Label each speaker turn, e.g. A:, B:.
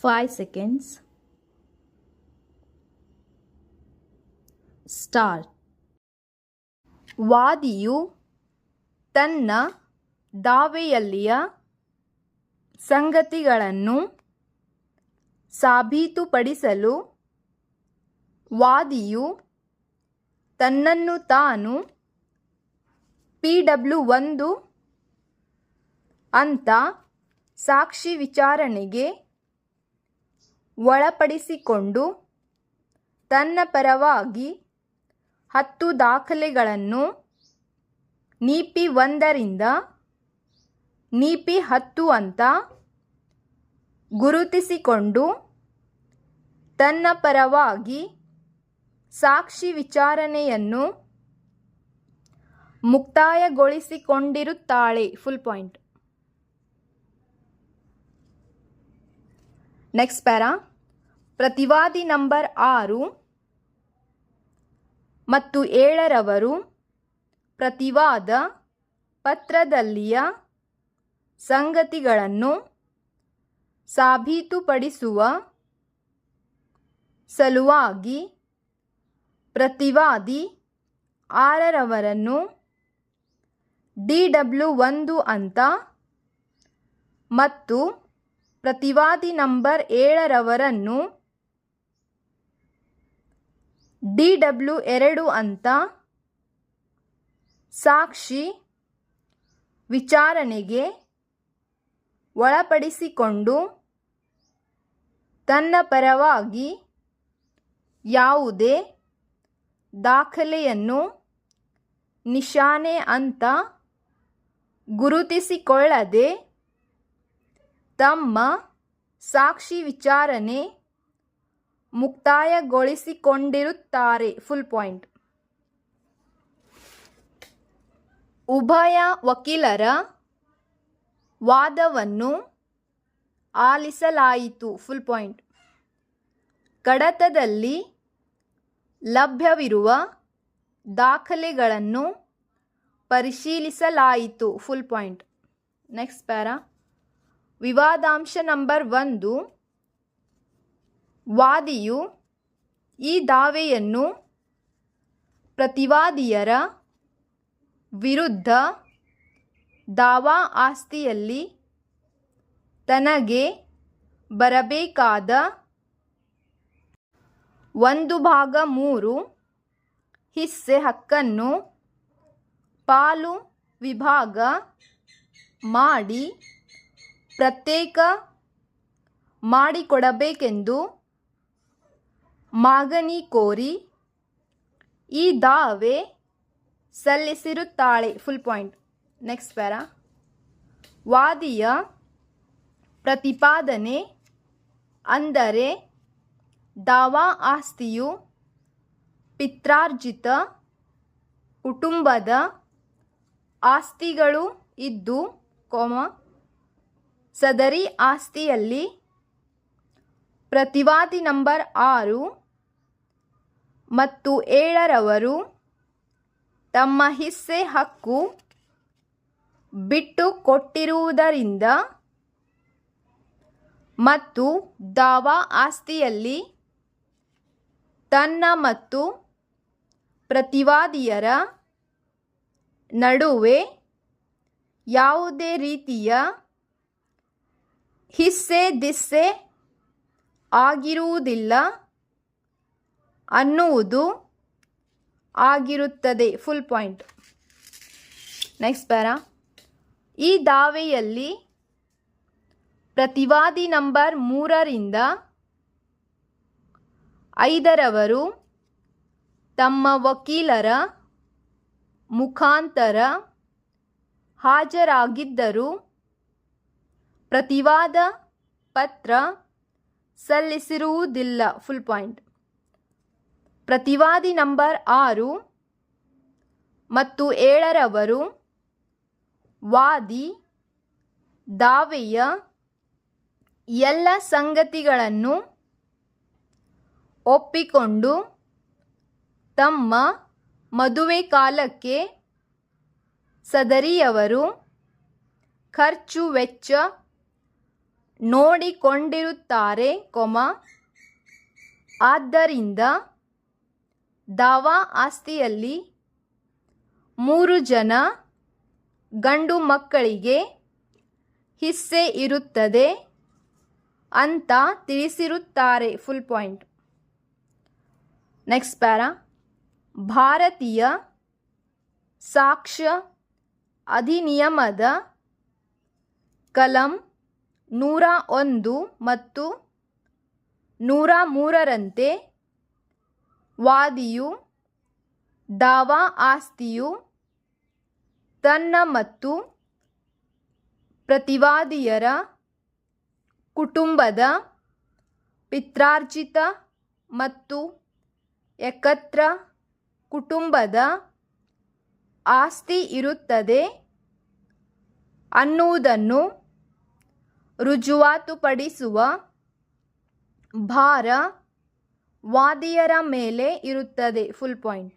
A: 5 seconds. Start. ವಾದಿಯು ತನ್ನ ದಾವೆಯಲ್ಲಿಯ ಸಂಗತಿಗಳನ್ನು ಸಾಬೀತುಪಡಿಸಲು ವಾದಿಯು ತನ್ನನ್ನು ತಾನು PW1 ಅಂತ ಸಾಕ್ಷಿ ವಿಚಾರಣೆಗೆ ಒಳಪಡಿಸಿಕೊಂಡು ತನ್ನ ಪರವಾಗಿ 10 ದಾಖಲೆಗಳನ್ನು ನೀತಿ 1ರಿಂದ ನೀತಿ 10 ಅಂತ ಗುರುತಿಸಿಕೊಂಡು ತನ್ನ ಪರವಾಗಿ ಸಾಕ್ಷಿ ವಿಚಾರಣೆಯನ್ನು ಮುಕ್ತಾಯಗೊಳಿಸಿಕೊಂಡಿರುತ್ತಾಳೆ. Full point. Next para. ಪ್ರತಿವಾದಿ ನಂಬರ್ 6 ಮತ್ತು 7ರವರು ಪ್ರತಿವಾದ ಪತ್ರದಲ್ಲಿಯ ಸಂಗತಿಗಳನ್ನು ಸಾಬೀತುಪಡಿಸುವ ಸಲುವಾಗಿ ಪ್ರತಿವಾದಿ 6ರವರನ್ನು DW1 ಅಂತ ಮತ್ತು ಪ್ರತಿವಾದಿ ನಂಬರ್ 7ರವರನ್ನು DW2 ಅಂತ ಸಾಕ್ಷಿ ವಿಚಾರಣೆಗೆ ಒಳಪಡಿಸಿಕೊಂಡು ತನ್ನ ಪರವಾಗಿ ಯಾವುದೇ ದಾಖಲೆಯನ್ನು ನಿಶಾನೆ ಅಂತ ಗುರುತಿಸಿಕೊಳ್ಳದೆ ತಮ್ಮ ಸಾಕ್ಷಿ ವಿಚಾರಣೆ ಮುಕ್ತಾಯಗೊಳಿಸಿಕೊಂಡಿರುತ್ತಾರೆ. Full point. ಉಭಯ ವಕೀಲರ ವಾದವನ್ನು ಆಲಿಸಲಾಯಿತು. Full point. ಕಡತದಲ್ಲಿ ಲಭ್ಯವಿರುವ ದಾಖಲೆಗಳನ್ನು ಪರಿಶೀಲಿಸಲಾಯಿತು. Full point. Next para. ವಿವಾದಾಂಶ ನಂಬರ್ 1. ವಾದಿಯು ಈ ದಾವೆಯನ್ನು ಪ್ರತಿವಾದಿಯರ ವಿರುದ್ಧ ದಾವಾ ಆಸ್ತಿಯಲ್ಲಿ ತನಗೆ ಬರಬೇಕಾದ 1/3 ಹಿಸ್ಸೆ ಹಕ್ಕನ್ನು ಪಾಲು ವಿಭಾಗ ಮಾಡಿ ಪ್ರತ್ಯೇಕ ಮಾಡಿಕೊಡಬೇಕೆಂದು ಮಾಗನಿ ಕೋರಿ ಈ ದಾವೆ ಸಲ್ಲಿಸಿರುತ್ತಾಳೆ. Full point. Next para. ವಾದಿಯ ಪ್ರತಿಪಾದನೆ ಅಂದರೆ ದಾವಾ ಆಸ್ತಿಯು ಪಿತ್ರಾರ್ಜಿತ ಕುಟುಂಬದ ಆಸ್ತಿಗಳು ಇದ್ದು, ಸದರಿ ಆಸ್ತಿಯಲ್ಲಿ ಪ್ರತಿವಾದಿ ನಂಬರ್ 6 ಮತ್ತು 7ರವರು ತಮ್ಮ ಹಿಸ್ಸೆ ಹಕ್ಕು ಬಿಟ್ಟು ಕೊಟ್ಟಿರುವುದರಿಂದ ಮತ್ತು ದಾವಾ ಆಸ್ತಿಯಲ್ಲಿ ತನ್ನ ಮತ್ತು ಪ್ರತಿವಾದಿಯರ ನಡುವೆ ಯಾವುದೇ ರೀತಿಯ ಹಿಸ್ಸೆ ಆಗಿರುವುದಿಲ್ಲ ಅನ್ನುವುದು ಆಗಿರುತ್ತದೆ. Full point. Next para. ಈ ದಾವೆಯಲ್ಲಿ ಪ್ರತಿವಾದಿ ನಂಬರ್ 3ರಿಂದ 5ರವರು ತಮ್ಮ ವಕೀಲರ ಮುಖಾಂತರ ಹಾಜರಾಗಿದ್ದರೂ ಪ್ರತಿವಾದ ಪತ್ರ ಸಲ್ಲಿಸಿರುವುದಿಲ್ಲ. Full point. ಪ್ರತಿವಾದಿ ನಂಬರ್ 6 ಮತ್ತು 7ರವರು ವಾದಿ ದಾವೆಯ ಎಲ್ಲ ಸಂಗತಿಗಳನ್ನು ಒಪ್ಪಿಕೊಂಡು ತಮ್ಮ ಮದುವೆ ಕಾಲಕ್ಕೆ ಸದರಿಯವರು ಖರ್ಚು ವೆಚ್ಚ ನೋಡಿಕೊಂಡಿರುತ್ತಾರೆ, ಆದ್ದರಿಂದ ದಾವಾ ಆಸ್ತಿಯಲ್ಲಿ 3 ಜನ ಗಂಡು ಮಕ್ಕಳಿಗೆ ಹಿಸ್ಸೆ ಇರುತ್ತದೆ ಅಂತ ತಿಳಿಸಿರುತ್ತಾರೆ. Full point. Next para. ಭಾರತೀಯ ಸಾಕ್ಷ್ಯ ಅಧಿನಿಯಮದ ಕಲಂ 101 ಮತ್ತು 103ರಂತೆ ವಾದಿಯು ದಾವಾ ಆಸ್ತಿಯು ತನ್ನ ಮತ್ತು ಪ್ರತಿವಾದಿಯರ ಕುಟುಂಬದ ಪಿತ್ರಾರ್ಜಿತ ಮತ್ತು ಏಕತ್ರ ಕುಟುಂಬದ ಆಸ್ತಿ ಇರುತ್ತದೆ ಅನ್ನುವುದನ್ನು ರುಜುವಾತುಪಡಿಸುವ ಭಾರ ವಾದಿಯರ ಮೇಲೆ ಇರುತ್ತದೆ. Full point.